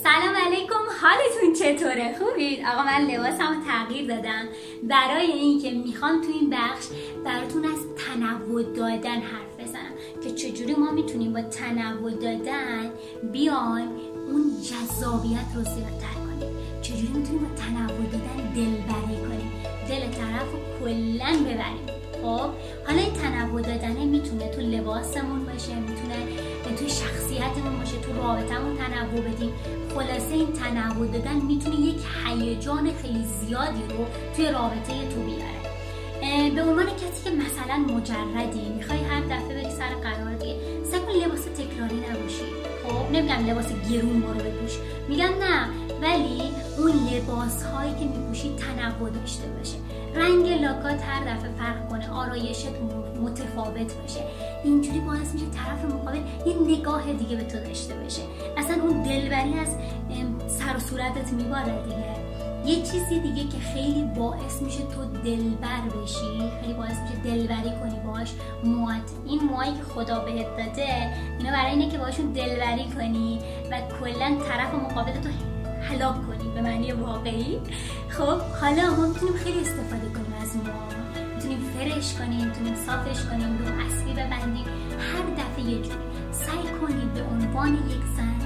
سلام علیکم، حالتون چطوره؟ خوبید؟ آقا من لباسمو تغییر دادم برای اینکه میخوام تو این بخش براتون از تنوع دادن حرف بزنم که چجوری ما میتونیم با تنوع دادن بیایم اون جذابیت رو زیادتر کنیم، چجوری میتونیم با تنوع دادن دلبری کنیم، دل طرف رو کلن ببریم. خب حالا این تنوع دادنه میتونه تو لباسمون باشه، میتونه توی شخصیتمون باشه، تو رابطمون تنوع بدیم. خلاصه این تنوع دادن میتونه یک هیجان خیلی زیادی رو توی رابطه تو بیاره. به عنوان کسی که مثلا مجردی میخوای هر دفعه بری سر قرار دیگه، سعی کن لباس تکراری نباشی. خب نمیگم لباس گرون برو بپوش، میگم نه، ولی اون لباس هایی که میپوشی تنوع داشته باشه، رنگ لاکات هر دفعه فرق کنه، آرایشت متفاوت باشه. اینجوری باعث میشه طرف مقابل یه نگاه دیگه به تو داشته باشه، اصلا اون دلبری از سر و صورتت میباره دیگه. یه چیزی دیگه که خیلی باعث میشه تو دلبر بشی، خیلی باعث میشه دلبری کنی باش، موات. این موهایی که خدا بهت داده اینا برای اینه که باشون دلبری کنی و کلا طرف مقابل تو هلاک کنی به معنی واقعی. خب حالا ما میتونیم خیلی استفاده کنیم از مو، میتونیم فرش کنیم، میتونیم صافش کنیم، رو اصلی ببندیم. هر دفعه یه جوری سعی کنید به عنوان یک زن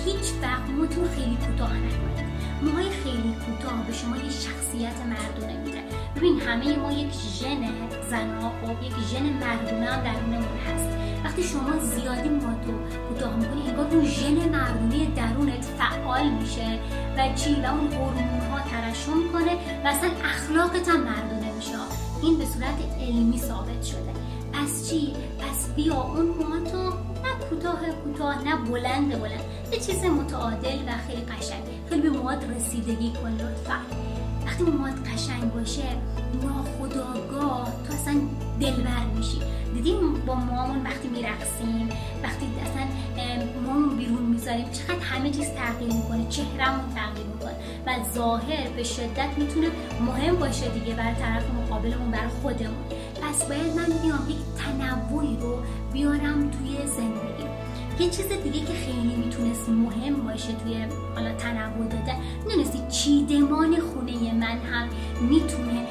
هیچ وقت موتون خیلی کوتاه نکنید. موهای خیلی کوتاه به شما یه شخصیت مردونه میده. ببین همه ما یک ژن زنها، خب یک ژن مردونه هم درونمون هست. وقتی شما زیادی موهاتو کوتاه میکنی انگار اون ژن مردونه درونت فعال میشه و چی؟ و اون هورمون‌ها ترشح میکنه و اصلا اخلاقت هم مردونه میشه. این به صورت علمی ثابت شده. پس چی؟ پس بیا اون موهاتو نه کوتاه نه بلند، یه چیز متعادل و خیلی قشنگ. خیلی به موهات رسیدگی کن لطفا. وقتی موهات قشنگ باشه ناخودآگاه تو اصلا دلبر میشی. دیدیم با موهامون وقتی میرقصیم، وقتی اصلا موهامون بیرون میذاریم چقدر همه چیز تغییر میکنه، چهرهمون تغییر میکنه و ظاهر به شدت میتونه مهم باشه دیگه برای طرف مقابلمون، برای خودمون. پس باید من بیام یک تنوعی رو بیارم توی زندگی. یه چیز دیگه که خیلی میتونست مهم باشه توی حالا تنوع دادن، میدونستی چیدمان خونه من هم میتونه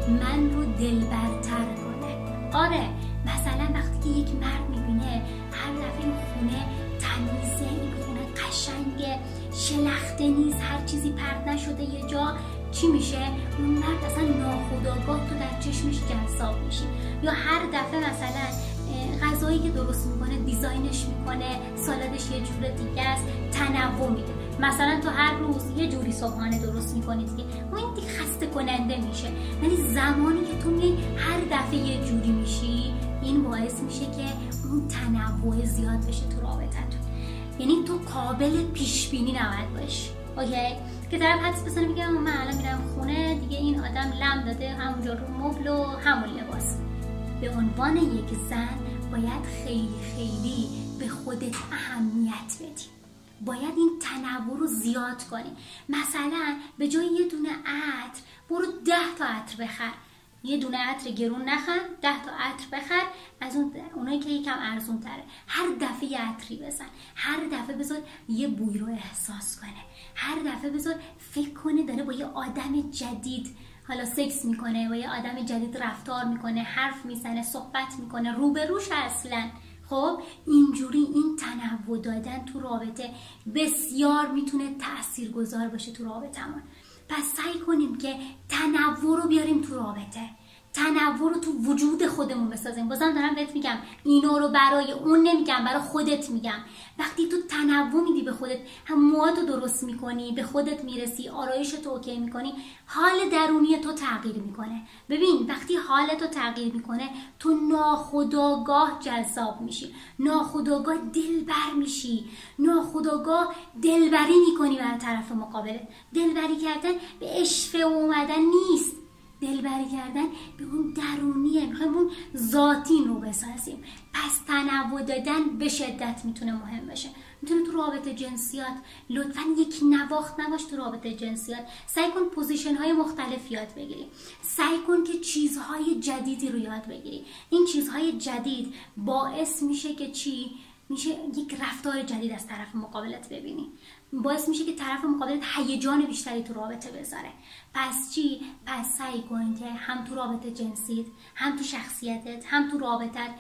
من رو دلبرتر کنه. آره مثلا وقتی که یک مرد میبینه هر دفعه این خونه تمیزه، این خونه قشنگه، شلخته نیست، هر چیزی پرت نشده یه جا، چی میشه؟ اون مرد اصلا ناخودآگاه تو در چشمش جذاب میشی. یا هر دفعه مثلا غذایی که درست میکنه، دیزاینش میکنه، سالادش یه جور دیگه است، تنوع میده. مثلا تو هر روز یه جوری صبحانه درست میکنی دیگه، اون دیگه خسته کننده میشه. یعنی زمانی که تو میای هر دفعه یه جوری میشی، این باعث میشه که اون تنوع زیاد بشه تو رابطتون. یعنی تو قابل پیش بینی نباید باشی. اوکی؟ که طرف حدس بزنه میگه من الان میرم خونه دیگه، این آدم لم داده همونجا رو مبل و همون لباس. به عنوان یک زن باید خیلی به خودت اهمیت بدی. باید این تنوع رو زیاد کنی. مثلا به جای یه دونه عطر برو 10 تا عطر بخر. یه دونه عطر گرون نخر، 10 تا عطر بخر از اونایی که یکم ارزون تره. هر دفعه یه عطری بزن، هر دفعه بذار یه بوی رو احساس کنه، هر دفعه بذار فکر کنه داره با یه آدم جدید حالا سکس میکنه، با یه آدم جدید رفتار میکنه، حرف میزنه، صحبت میکنه، روبروش اصلا. خب اینجوری این تنوع دادن تو رابطه بسیار میتونه تاثیرگذار باشه تو رابطمون. پس سعی کنیم که تنوع رو بیاریم تو رابطه، تنوع رو تو وجود خودمون بسازیم. بازم دارم بهت میگم اینو رو برای اون نمیگم، برای خودت میگم. وقتی تو تنوع میدی به خودت، هم موهاتو درست میکنی، به خودت میرسی، آرایشتو اوکی میکنی، حال درونی تو تغییر میکنه. ببین وقتی حالتو تغییر میکنه تو ناخودآگاه جذاب میشی، ناخودآگاه دلبر میشی، ناخودآگاه دلبری میکنی برای طرف مقابل. دلبری کردن به اشفه اومدن نیست، دلبری کردن به اون درونیه، میخوایم اون ذاتین رو بسازیم. پس تنوع دادن به شدت میتونه مهم بشه. میتونه تو رابطه جنسیات لطفاً یک نواخت نباش. تو رابطه جنسیات سعی کن پوزیشن های مختلف یاد بگیری، سعی کن که چیزهای جدیدی رو یاد بگیری. این چیزهای جدید باعث میشه که چی؟ میشه یک رفتار جدید از طرف مقابلت ببینی، باعث میشه که طرف مقابلت هیجان بیشتری تو رابطه بذاره. پس چی؟ پس سعی کن که هم تو رابطه جنسیت، هم تو شخصیتت، هم تو رابطت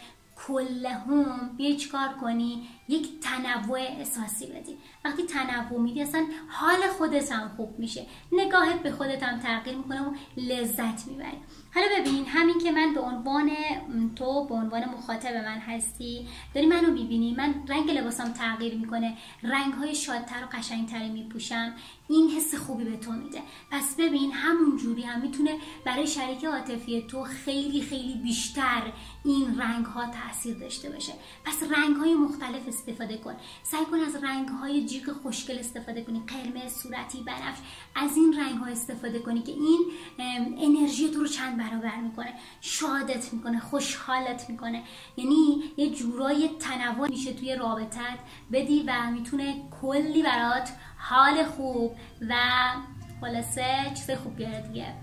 کلهم بیای چیکار کنی؟ یک تنوع احساسی بدی. وقتی تنوع میدی اصلا حال خودت هم خوب میشه، نگاهت به خودت هم تغییر میکنه و لذت میبری. حالا ببین، همین که من به عنوان تو به عنوان مخاطب من هستی، داری منو میبینی، من رنگ لباسم تغییر میکنه، رنگ‌های شادتر و قشنگتری میپوشم، این حس خوبی به تو میده. پس ببین همون جوری هم میتونه برای شریک عاطفی تو خیلی خیلی بیشتر این رنگ‌ها تاثیر داشته باشه. پس رنگ‌های مختلف استفاده کن، سعی کن از رنگ‌های جیغ خوشگل استفاده کنی، قرمز، صورتی، بنفش، از این رنگ‌ها استفاده کنی که این انرژی تو رو چند برابر میکنه، شادت میکنه، خوشحالت میکنه. یعنی یه جورای تنوع میشه توی رابطت بدی و میتونه کلی برات حال خوب و خلاصه چیز خوب بیاره دیگه.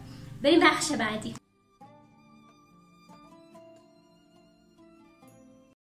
بریم بخش بعدی.